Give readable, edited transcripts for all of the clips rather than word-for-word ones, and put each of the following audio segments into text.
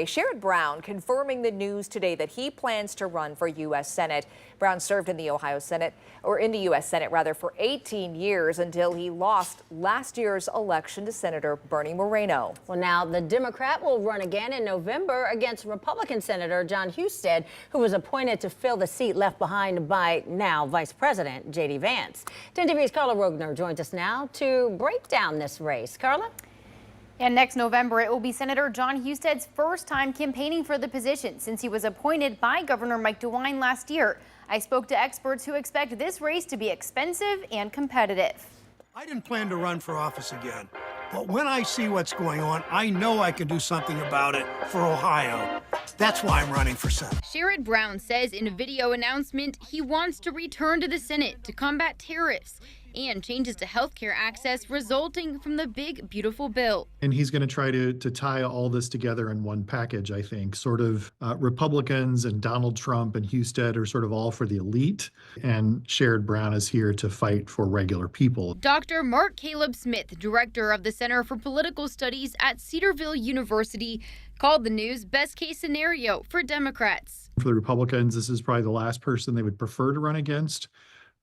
Sherrod Brown confirming the news today that he plans to run for U.S. Senate. Brown served in the U.S. Senate for 18 years until he lost last year's election to Senator Bernie Moreno. Well, now the Democrat will run again in November against Republican Senator Jon Husted, who was appointed to fill the seat left behind by now Vice President J.D. Vance. 10 TV's Carla Rogner joins us now to break down this race. Carla? And next November, it will be Senator Jon Husted's first time campaigning for the position since he was appointed by Governor Mike DeWine last year. I spoke to experts who expect this race to be expensive and competitive. I didn't plan to run for office again, but when I see what's going on, I know I can do something about it for Ohio. That's why I'm running for Senate. Sherrod Brown says in a video announcement he wants to return to the Senate to combat tariffs and changes to health care access resulting from the big, beautiful bill. And he's going to try to tie all this together in one package, I think. Sort of Republicans and Donald Trump and Husted are sort of all for the elite, and Sherrod Brown is here to fight for regular people. Dr. Mark Caleb Smith, director of the Center for Political Studies at Cedarville University, called the news best case scenario for Democrats. For the Republicans, this is probably the last person they would prefer to run against.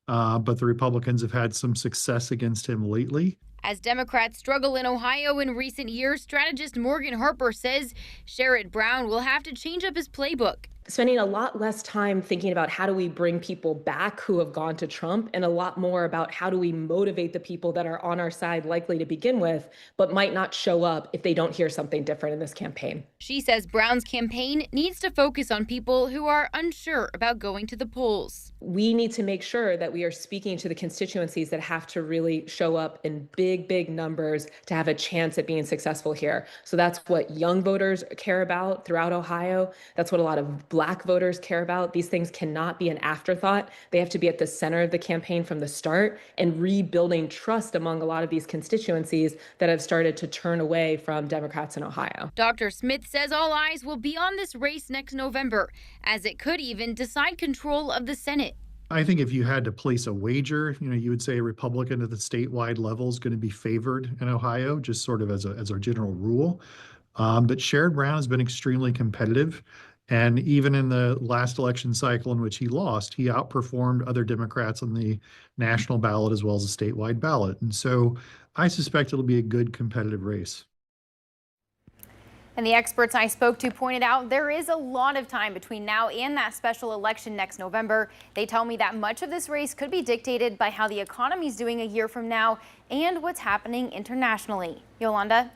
But the Republicans have had some success against him lately. As Democrats struggle in Ohio in recent years, strategist Morgan Harper says Sherrod Brown will have to change up his playbook. Spending a lot less time thinking about how do we bring people back who have gone to Trump, and a lot more about how do we motivate the people that are on our side likely to begin with, but might not show up if they don't hear something different in this campaign. She says Brown's campaign needs to focus on people who are unsure about going to the polls. We need to make sure that we are speaking to the constituencies that have to really show up in big, big numbers to have a chance at being successful here. So that's what young voters care about throughout Ohio. That's what a lot of Black voters care about. These things cannot be an afterthought. They have to be at the center of the campaign from the start, and rebuilding trust among a lot of these constituencies that have started to turn away from Democrats in Ohio. Dr. Smith says all eyes will be on this race next November, as it could even decide control of the Senate. I think if you had to place a wager, you would say a Republican at the statewide level is going to be favored in Ohio, just sort of as our general rule. But Sherrod Brown has been extremely competitive. And even in the last election cycle in which he lost, he outperformed other Democrats on the national ballot as well as the statewide ballot. And so I suspect it'll be a good competitive race. And the experts I spoke to pointed out there is a lot of time between now and that special election next November. They tell me that much of this race could be dictated by how the economy is doing a year from now and what's happening internationally. Yolanda?